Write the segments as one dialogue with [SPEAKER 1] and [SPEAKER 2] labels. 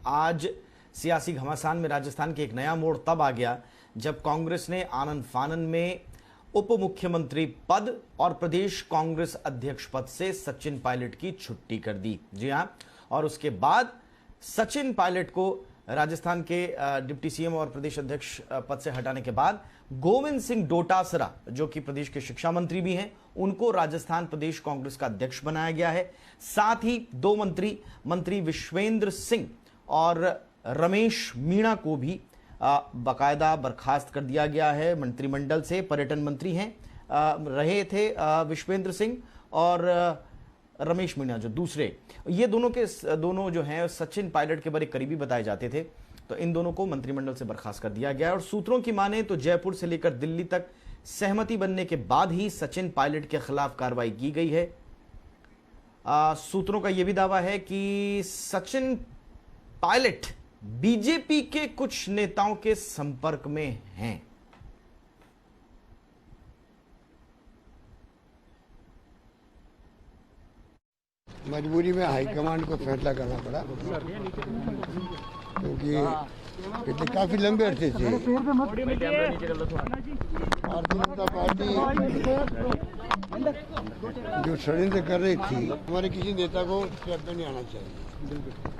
[SPEAKER 1] आज सियासी घमासान में राजस्थान के एक नया मोड़ तब आ गया जब कांग्रेस ने आनन फानन में उप मुख्यमंत्री पद और प्रदेश कांग्रेस अध्यक्ष पद से सचिन पायलट की छुट्टी कर दी। जी हां, और उसके बाद सचिन पायलट को राजस्थान के डिप्टी सीएम और प्रदेश अध्यक्ष पद से हटाने के बाद गोविंद सिंह डोटासरा, जो कि प्रदेश के शिक्षा मंत्री भी हैं, उनको राजस्थान प्रदेश कांग्रेस का अध्यक्ष बनाया गया है। साथ ही दो मंत्री विश्वेंद्र सिंह और रमेश मीणा को भी बाकायदा बर्खास्त कर दिया गया है मंत्रिमंडल से। पर्यटन मंत्री हैं रहे थे विश्वेंद्र सिंह और रमेश मीणा, जो दूसरे, ये दोनों जो हैं सचिन पायलट के बड़े करीबी बताए जाते थे, तो इन दोनों को मंत्रिमंडल से बर्खास्त कर दिया गया है। और सूत्रों की माने तो जयपुर से लेकर दिल्ली तक सहमति बनने के बाद ही सचिन पायलट के खिलाफ कार्रवाई की गई है। सूत्रों का यह भी दावा है कि सचिन पायलट बीजेपी के कुछ नेताओं के संपर्क में हैं।
[SPEAKER 2] मजबूरी में हाईकमांड को फैसला करना पड़ा, क्योंकि इतने काफी लंबे अरसे से भारतीय जनता पार्टी जो षड्यंत्र कर रही थी, हमारे किसी नेता को स्टेप पे नहीं आना चाहिए।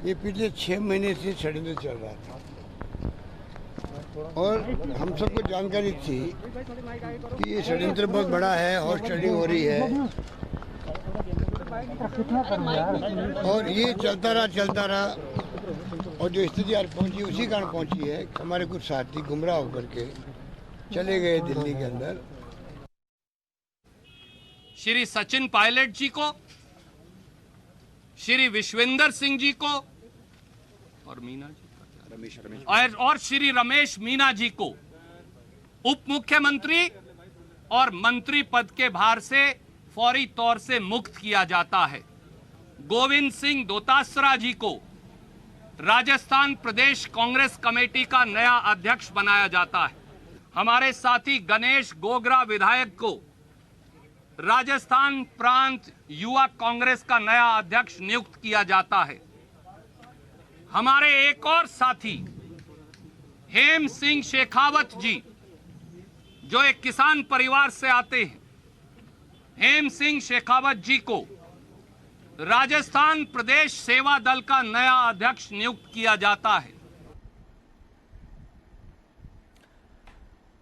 [SPEAKER 2] ये पिछले 6 महीने से षड्यंत्र चल रहा था और हम सबको जानकारी थी कि ये षड्यंत्र बहुत बड़ा है, हॉर्स ट्रेडिंग हो रही है और ये चलता रहा और जो स्थिति आज पहुंची उसी कारण पहुंची है। हमारे कुछ साथी गुमराह होकर के चले गए दिल्ली के अंदर।
[SPEAKER 3] श्री सचिन पायलट जी को, श्री विश्वेंद्र सिंह जी को और मीना जी और श्री रमेश मीना जी को उप मुख्यमंत्री और मंत्री पद के भार से फौरी तौर से मुक्त किया जाता है। गोविंद सिंह डोटासरा जी को राजस्थान प्रदेश कांग्रेस कमेटी का नया अध्यक्ष बनाया जाता है। हमारे साथी गणेश गोगरा विधायक को राजस्थान प्रांत युवा कांग्रेस का नया अध्यक्ष नियुक्त किया जाता है। हमारे एक और साथी हेम सिंह शेखावत जी, जो एक किसान परिवार से आते हैं, हेम सिंह शेखावत जी को राजस्थान प्रदेश सेवा दल का नया अध्यक्ष नियुक्त किया जाता है।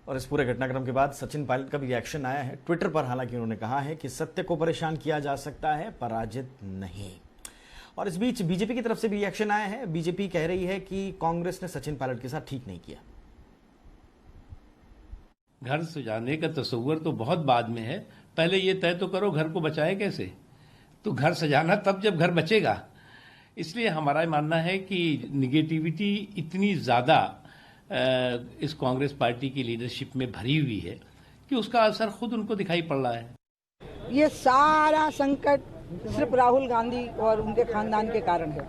[SPEAKER 1] और इस पूरे घटनाक्रम के बाद सचिन पायलट का भी रिएक्शन आया है ट्विटर पर। हालांकि उन्होंने कहा है कि सत्य को परेशान किया जा सकता है, पराजित नहीं। और इस बीच बीजेपी की तरफ से भी रिएक्शन आया है। बीजेपी कह रही है कि कांग्रेस ने सचिन पायलट के साथ ठीक नहीं किया।
[SPEAKER 4] घर सजाने का तस्वीर तो बहुत बाद में है, पहले ये तय तो करो घर को बचाए कैसे। तो घर सजाना तब जब घर बचेगा। इसलिए हमारा मानना है कि निगेटिविटी इतनी ज़्यादा इस कांग्रेस पार्टी की लीडरशिप में भरी हुई है कि उसका असर खुद उनको दिखाई पड़ रहा है।
[SPEAKER 5] ये सारा संकट सिर्फ राहुल गांधी और उनके खानदान के कारण है,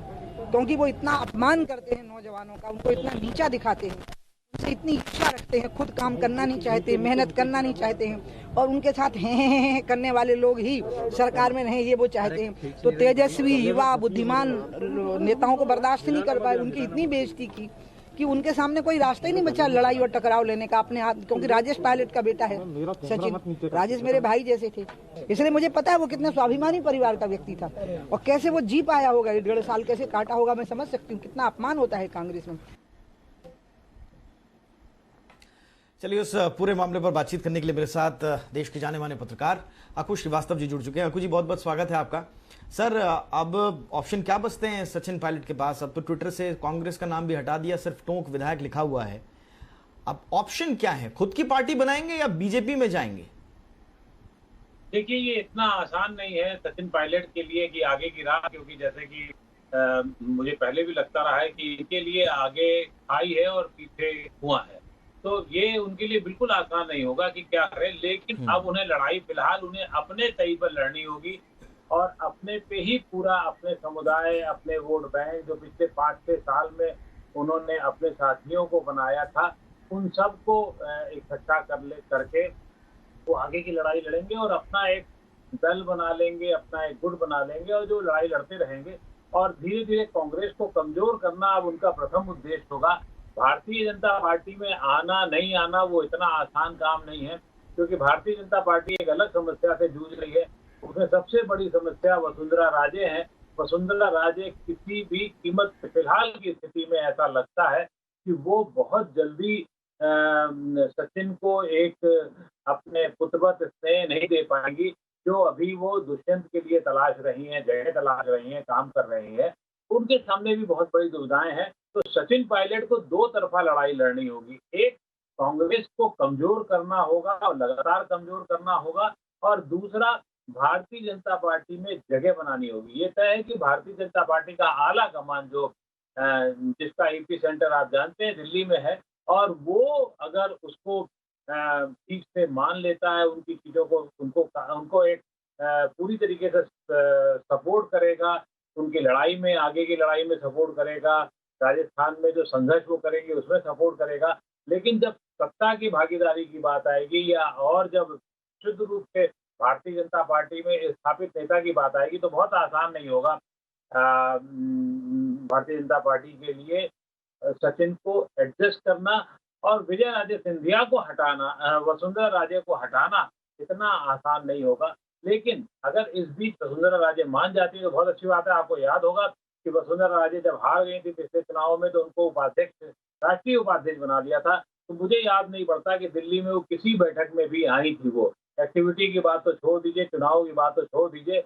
[SPEAKER 5] क्योंकि वो इतना अपमान करते हैं नौजवानों का, उनको इतना नीचा दिखाते हैं, उनसे इतनी इच्छा रखते हैं, खुद काम करना नहीं चाहते, मेहनत करना नहीं चाहते हैं, और उनके साथ हैं करने वाले लोग ही सरकार में नहीं, ये वो चाहते हैं। तो तेजस्वी युवा बुद्धिमान नेताओं को बर्दाश्त नहीं कर पाए, उनकी इतनी बेइज्जती की कि उनके सामने कोई रास्ता ही नहीं बचा लड़ाई और टकराव लेने का अपने हाथ। क्योंकि राजेश पायलट का बेटा है सचिन, राजेश मेरे भाई जैसे थे, इसलिए मुझे पता है वो कितने स्वाभिमानी परिवार का व्यक्ति था और कैसे वो जी पाया होगा, 1.5 साल कैसे काटा होगा। मैं समझ सकती हूँ कितना अपमान होता है कांग्रेस में।
[SPEAKER 1] चलिए, उस पूरे मामले पर बातचीत करने के लिए मेरे साथ देश के जाने माने पत्रकार अकुश श्रीवास्तव जी जुड़ चुके हैं। अकुश जी, बहुत बहुत स्वागत है आपका। सर, अब ऑप्शन क्या बचते हैं सचिन पायलट के पास? अब तो ट्विटर से कांग्रेस का नाम भी हटा दिया, सिर्फ टोंक विधायक लिखा हुआ है। अब ऑप्शन क्या है? खुद की पार्टी बनाएंगे या बीजेपी में जाएंगे?
[SPEAKER 6] देखिए, ये इतना आसान नहीं है सचिन पायलट के लिए कि आगे की राह, क्योंकि जैसे कि मुझे पहले भी लगता रहा है कि इनके लिए आगे खाई है और पीछे कुआं है, तो ये उनके लिए बिल्कुल आसान नहीं होगा कि क्या करें। लेकिन अब उन्हें लड़ाई फिलहाल उन्हें अपने तय पर लड़नी होगी और अपने पे ही पूरा, अपने समुदाय, अपने वोट बैंक जो पिछले 5-6 साल में उन्होंने अपने साथियों को बनाया था, उन सबको इकट्ठा करके वो आगे की लड़ाई लड़ेंगे और अपना एक दल बना लेंगे, अपना एक गुट बना लेंगे और जो लड़ाई लड़ते रहेंगे। और धीरे धीरे कांग्रेस को कमजोर करना अब उनका प्रथम उद्देश्य होगा। भारतीय जनता पार्टी में आना नहीं आना वो इतना आसान काम नहीं है, क्योंकि भारतीय जनता पार्टी एक अलग समस्या से जूझ रही है। उसमें सबसे बड़ी समस्या वसुंधरा राजे है। वसुंधरा राजे किसी भी कीमत पे, फिलहाल की स्थिति में ऐसा लगता है कि वो बहुत जल्दी सचिन को एक अपने पुत्रवत स्नेह नहीं दे पाएंगी, जो अभी वो दुष्यंत के लिए तलाश रही हैं, जगह तलाश रही हैं, काम कर रही हैं। उनके सामने भी बहुत बड़ी दुविधाएं हैं। तो सचिन पायलट को दो तरफा लड़ाई लड़नी होगी। एक, कांग्रेस को कमजोर करना होगा और लगातार कमजोर करना होगा, और दूसरा, भारतीय जनता पार्टी में जगह बनानी होगी। ये तय है कि भारतीय जनता पार्टी का आला कमान जो जिसका एपी सेंटर आप जानते हैं दिल्ली में है, और वो अगर उसको ठीक से मान लेता है, उनकी चीजों को उनको एक पूरी तरीके से सपोर्ट करेगा, उनकी लड़ाई में, आगे की लड़ाई में सपोर्ट करेगा, राजस्थान में जो संघर्ष वो करेंगे उसमें सपोर्ट करेगा। लेकिन जब सत्ता की भागीदारी की बात आएगी, या और जब शुद्ध रूप से भारतीय जनता पार्टी में स्थापित नेता की बात आएगी, तो बहुत आसान नहीं होगा भारतीय जनता पार्टी के लिए सचिन को एडजस्ट करना और विजय राजे सिंधिया को हटाना, वसुंधरा राजे को हटाना इतना आसान नहीं होगा। लेकिन अगर इस बीच वसुंधरा राजे मान जाती है तो बहुत अच्छी बात है। आपको याद होगा कि वसुंधरा राजे जब हार गई थी पिछले चुनाव में, तो उनको उपाध्यक्ष, राष्ट्रीय उपाध्यक्ष बना दिया था। तो मुझे याद नहीं पड़ता कि दिल्ली में वो किसी बैठक में भी आई थी। वो एक्टिविटी की बात तो छोड़ दीजिए, चुनाव की बात तो छोड़ दीजिए,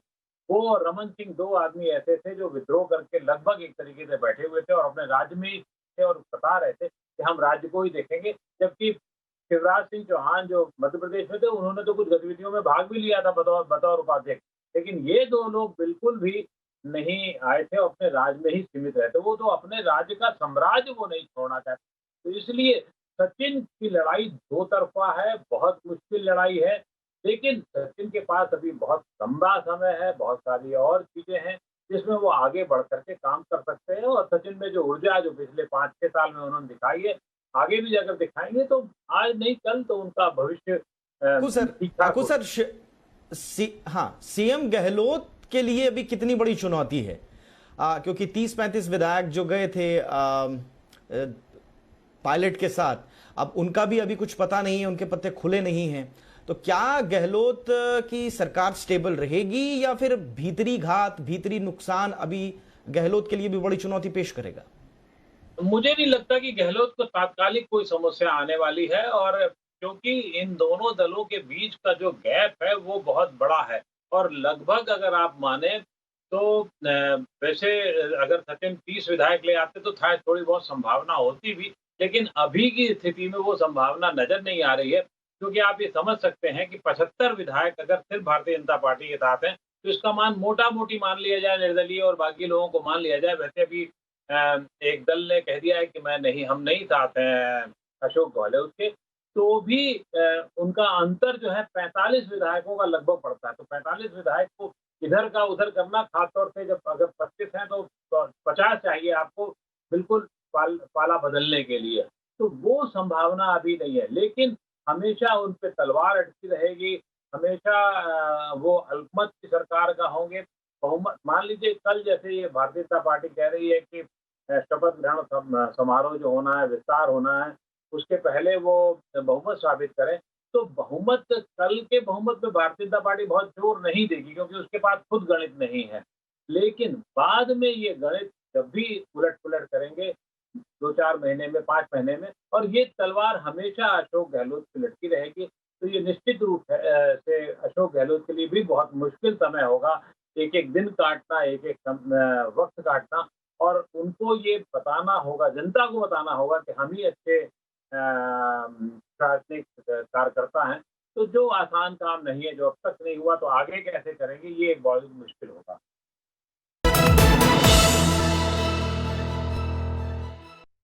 [SPEAKER 6] वो और रमन सिंह दो आदमी ऐसे थे जो विद्रोह करके लगभग एक तरीके से बैठे हुए थे और अपने राज्य में ही थे और बता रहे थे कि हम राज्य को ही देखेंगे। जबकि शिवराज सिंह चौहान जो मध्य प्रदेश में थे, उन्होंने तो कुछ गतिविधियों में भाग भी लिया था बतौर उपाध्यक्ष, लेकिन ये दो लोग बिल्कुल भी नहीं आए थे, अपने राज्य में ही सीमित रहते। वो तो अपने राज्य का साम्राज्य वो नहीं छोड़ना चाहते। तो इसलिए सचिन की लड़ाई दो तरफा है, बहुत मुश्किल लड़ाई है, लेकिन सचिन के पास अभी बहुत लंबा समय है, बहुत सारी और चीजें हैं जिसमें वो आगे बढ़ करके काम कर सकते हैं। और सचिन में जो ऊर्जा जो पिछले 5-6 साल में उन्होंने दिखाई है, आगे भी अगर दिखाएंगे तो आज नहीं कल तो उनका भविष्य ठीक ठाक हो।
[SPEAKER 1] सर हाँ, सीएम गहलोत के लिए अभी कितनी बड़ी चुनौती है? क्योंकि 30-35 विधायक जो गए थे पायलट के साथ, अब उनका भी अभी कुछ पता नहीं है, उनके पत्ते खुले नहीं हैं। तो क्या गहलोत की सरकार स्टेबल रहेगी, या फिर भीतरी घात, भीतरी नुकसान अभी गहलोत के लिए भी बड़ी चुनौती पेश करेगा?
[SPEAKER 6] मुझे नहीं लगता कि गहलोत को तात्कालिक कोई समस्या आने वाली है, और क्योंकि इन दोनों दलों के बीच का जो गैप है वो बहुत बड़ा है। और लगभग अगर आप माने तो वैसे अगर सचिन 30 विधायक ले आते तो था थोड़ी बहुत संभावना होती भी, लेकिन अभी की स्थिति में वो संभावना नजर नहीं आ रही है। क्योंकि आप ये समझ सकते हैं कि 75 विधायक अगर सिर्फ भारतीय जनता पार्टी के साथ हैं, तो इसका मान मोटा मोटी मान लिया जाए, निर्दलीय और बाकी लोगों को मान लिया जाए। वैसे भी एक दल ने कह दिया है कि हम नहीं साथ हैं अशोक गहलोत के, तो भी उनका अंतर जो है 45 विधायकों का लगभग पड़ता है। तो 45 विधायक को इधर का उधर करना, खासतौर से जब अगर 25 हैं तो 50 चाहिए आपको बिल्कुल पाला बदलने के लिए। तो वो संभावना अभी नहीं है, लेकिन हमेशा उन पे तलवार अटकी रहेगी, हमेशा वो अल्पमत की सरकार का होंगे। बहुमत मान लीजिए कल जैसे ये भारतीय जनता पार्टी कह रही है कि शपथ ग्रहण समारोह जो होना है, विस्तार होना है, उसके पहले वो बहुमत साबित करें, तो बहुमत, कल के बहुमत में भारतीय जनता पार्टी बहुत जोर नहीं देगी, क्योंकि उसके पास खुद गणित नहीं है। लेकिन बाद में ये गणित जब भी उलट पुलट करेंगे 2-4 महीने में, 5 महीने में, और ये तलवार हमेशा अशोक गहलोत की लटकी रहेगी। तो ये निश्चित रूप से अशोक गहलोत के लिए भी बहुत मुश्किल समय होगा, एक एक दिन काटना, एक एक वक्त काटना, और उनको ये बताना होगा, जनता को बताना होगा कि हम ही अच्छे प्रशासनिक कार्यकर्ता हैं। तो जो आसान काम नहीं है, जो अब तक नहीं हुआ तो आगे कैसे करेंगे, ये एक बहुत मुश्किल होगा।